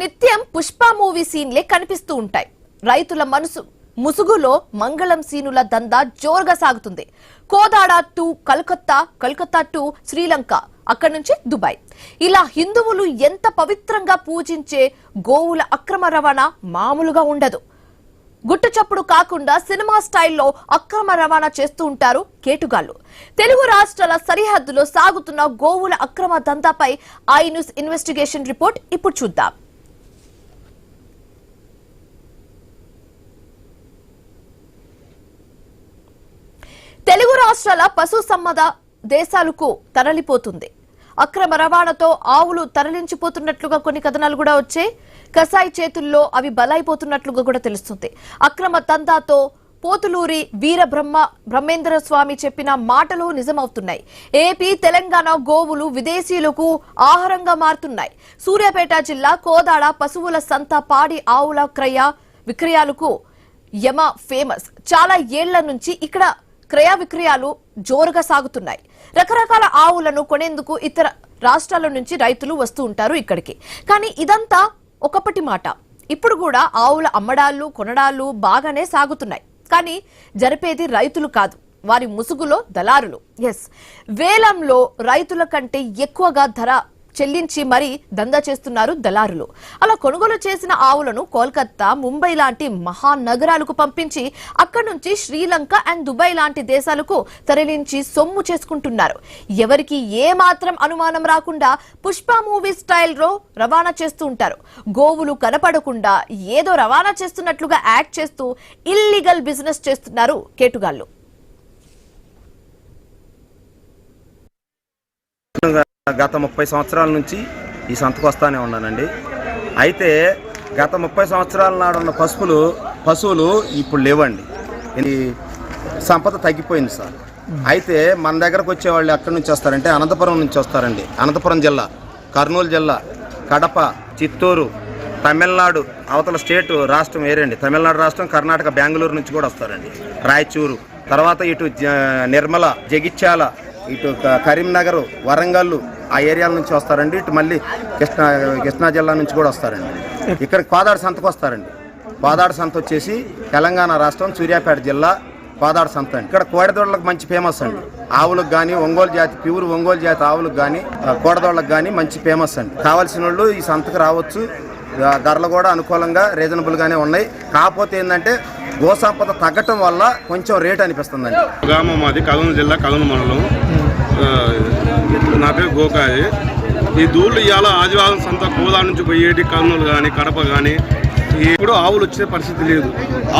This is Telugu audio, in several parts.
నిత్యం పుష్ప మూవీ సీన్లే కనిపిస్తూ ఉంటాయి. రైతుల ముసుగులో మంగళం సీనుల దందా జోరుగా సాగుతుంది. కోదాడ టు కలకత్తా, కలకత్తా టు శ్రీలంక, అక్కడి నుంచి దుబాయ్, ఇలా హిందువులు ఎంత పవిత్రంగా పూజించే గోవుల అక్రమ రవాణా మామూలుగా ఉండదు. గుట్టుచప్పుడు కాకుండా సినిమా స్టైల్లో అక్రమ రవాణా చేస్తూ ఉంటారు కేటుగాళ్లు. తెలుగు రాష్ట్రాల సరిహద్దులో సాగుతున్న గోవుల అక్రమ దందాపై ఐ న్యూస్ ఇన్వెస్టిగేషన్ రిపోర్ట్ ఇప్పుడు చూద్దాం. తెలుగు రాష్ట్రాల పశు సంపద దేశాలకు తరలిపోతుంది. అక్రమ రవాణాతో ఆవులు తరలించిపోతున్నట్లుగా కొన్ని కథనాలు కూడా వచ్చాయి. కసాయి చేతుల్లో అవి బలైపోతున్నట్లుగా కూడా తెలుస్తుంది. అక్రమ దందాతో పోతులూరి బ్రహ్మేంద్ర స్వామి చెప్పిన మాటలు నిజమవుతున్నాయి. ఏపీ, తెలంగాణ గోవులు విదేశీయులకు ఆహారంగా మారుతున్నాయి. సూర్యాపేట జిల్లా కోదాడ పశువుల సంత పాడి ఆవుల విక్రయాలకు యమ ఫేమస్. చాలా ఏళ్ల నుంచి ఇక్కడ క్రయ విక్రయాలు జోరుగా సాగుతున్నాయి. రకరకాల ఆవులను కొనేందుకు ఇతర రాష్ట్రాల నుంచి రైతులు వస్తూ ఉంటారు ఇక్కడికి. కానీ ఇదంతా ఒకప్పటి మాట. ఇప్పుడు కూడా ఆవుల అమ్మడాలు కొనడాలు బాగానే సాగుతున్నాయి. కానీ జరిపేది రైతులు కాదు, వారి ముసుగులో దళారులు. వేలంలో రైతుల కంటే ఎక్కువగా ధర చెల్లించి మరీ దందా చేస్తున్నారు దళారులు. అలా కొనుగోలు చేసిన ఆవులను కోల్కతా, ముంబై లాంటి మహానగరాలకు పంపించి అక్కడి నుంచి శ్రీలంక అండ్ దుబాయ్ లాంటి దేశాలకు తరలించి సొమ్ము చేసుకుంటున్నారు. ఎవరికి ఏ మాత్రం అనుమానం రాకుండా పుష్ప మూవీ స్టైల్లో రవాణా చేస్తూ ఉంటారు. గోవులు కనపడకుండా ఏదో రవాణా చేస్తున్నట్లుగా యాక్ట్ చేస్తూ ఇల్లీగల్ బిజినెస్ చేస్తున్నారు కేటుగాళ్లు. గత 30 సంవత్సరాల నుంచి ఈ సంతకు వస్తానే ఉన్నానండి. అయితే గత 30 సంవత్సరాల నాడున్న పశువులు ఇప్పుడు లేవండి. ఈ సంపద తగ్గిపోయింది సార్. అయితే మన దగ్గరకు వచ్చేవాళ్ళు ఎక్కడి నుంచి వస్తారంటే అనంతపురం నుంచి వస్తారండి. అనంతపురం జిల్లా, కర్నూలు జిల్లా, కడప, చిత్తూరు, తమిళనాడు అవతల స్టేట్ రాష్ట్రం వేరండి. తమిళనాడు రాష్ట్రం, కర్ణాటక, బెంగళూరు నుంచి కూడా వస్తారండి. రాయచూరు, తర్వాత ఇటు నిర్మల, జగిత్యాల, ఇటు కరీంనగర్, వరంగల్ ఆ ఏరియాల నుంచి వస్తారండి. ఇటు మళ్ళీ కృష్ణా జిల్లా నుంచి కూడా వస్తారండి. ఇక్కడ కోదాడ సంతకు వస్తారండి. కోదాడ సంత వచ్చేసి తెలంగాణ రాష్ట్రం, సూర్యాపేట జిల్లా కోదాడ సంత అండి. ఇక్కడ కోడదోళ్ళకి మంచి ఫేమస్ అండి. ఆవులకు కానీ ప్యూర్ ఒంగోలు జాతి ఆవులకు కానీ కోడదోళ్ళకి కానీ మంచి ఫేమస్ అండి. కావాల్సిన వాళ్ళు ఈ సంతకు రావచ్చు. ధరలు కూడా అనుకూలంగా రీజనబుల్గానే ఉన్నాయి. కాకపోతే ఏంటంటే గోసంపద తగ్గటం వల్ల కొంచెం రేట్ అనిపిస్తుందండి. గ్రామం మాది కర్నూలు జిల్లా, కర్నూలు మండలం. నా పేరు గోకాది. ఈ దూళ్ళు ఇవాళ ఆదివారం సంత కోదా నుంచి పోయేటి కర్నూలు కానీ కడప కానీ ఇప్పుడు ఆవులు వచ్చే పరిస్థితి లేదు.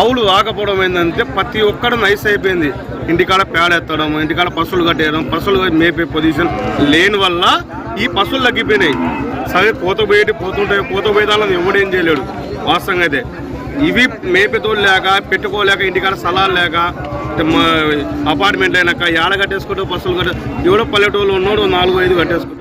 ఆవులు రాకపోవడం ఏంటంటే ప్రతి ఒక్కడు నైస్ అయిపోయింది. ఇంటికాడ పేడెత్తడం, ఇంటికాడ పశువులు కట్టేయడం, పశువులు మేపే పొజిషన్ లేని వల్ల ఈ పశువులు తగ్గిపోయినాయి. సరే పోతే దాన్ని ఎవడేం చేయలేడు వాస్తవంగా. అయితే ఇవి మేపేతోళ్ళు లేక, పెట్టుకోలేక, ఇంటికాడ స్థలాలు లేక, అపార్ట్మెంట్లు అయినాక ఏడ కట్టేసుకుంటూ పశువులు ఎవడో పల్లెటూళ్ళు ఉన్నాడు 4-5 కట్టేసుకుంటాడు.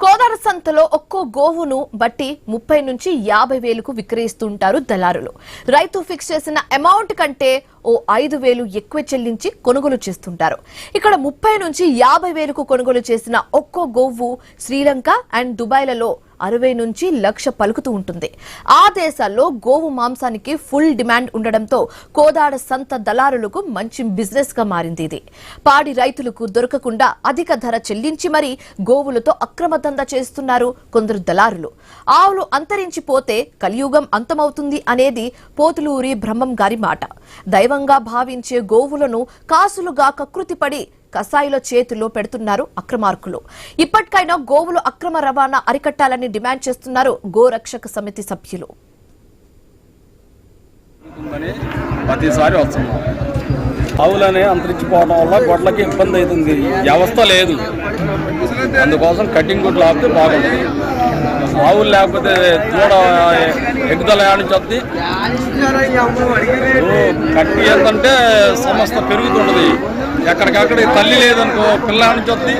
కోదాడ సంతలో ఒక్కో గోవును బట్టి 30 నుంచి 50 వేలకు విక్రయిస్తుంటారు దళారులు. రైతు ఫిక్స్ చేసిన అమౌంట్ కంటే ఓ 5,000 ఎక్కువ చెల్లించి కొనుగోలు చేస్తుంటారు. ఇక్కడ 30 నుంచి 50 వేలకు కొనుగోలు చేసిన ఒక్కో గోవు శ్రీలంక అండ్ దుబాయ్లలో 60 నుంచి 1,00,000 పలుకుతూ ఉంటుంది. ఆ దేశాల్లో గోవు మాంసానికి ఫుల్ డిమాండ్ ఉండడంతో కోదాడ సంత దళారులకు మంచి బిజినెస్ గా మారింది. ఇది పాడి రైతులకు దొరకకుండా అధిక ధర చెల్లించి మరీ గోవులతో అక్రమ దందా చేస్తున్నారు కొందరు దళారులు. ఆవులు అంతరించిపోతే కలియుగం అంతమవుతుంది అనేది పోతులూరి బ్రహ్మం గారి మాట. దైవంగా భావించే గోవులను కాసులుగా కకృతిపడి కసాయిల చేతుల్లో పెడుతున్నారు అక్రమార్కులు. ఇప్పటికైనా గోవులు అక్రమ రవాణా అరికట్టాలని డిమాండ్ చేస్తున్నారు గోరక్షక సమితి సభ్యులు. ప్రతిసారి వస్తున్నాం. ఆవులనే అంతరించిపోవడం వల్ల గొడ్లకి ఇబ్బంది అవుతుంది. వ్యవస్థ లేదు. అందుకోసం కటింగ్ గుడ్లు ఆపితే బాగుంటుంది. ఆవులు లేకపోతే దూడ ఎగ్గుదల నుంచి వద్ది కట్టి ఏంటంటే సమస్త పెరుగుతుంటది. ఎక్కడికక్కడ తల్లి లేదనుకో పిల్ల నుంచి వద్ది.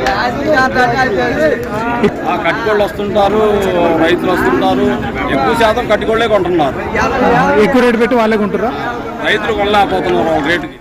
ఆ కట్టుకోళ్ళు వస్తుంటారు, రైతులు వస్తుంటారు. ఎక్కువ శాతం కట్టుకోళ్లే కొంటున్నారు. ఎక్కువ రేటు పెట్టి వాళ్ళే కొంటారా? రైతులు కొనలేకపోతున్నారు రేటుకి.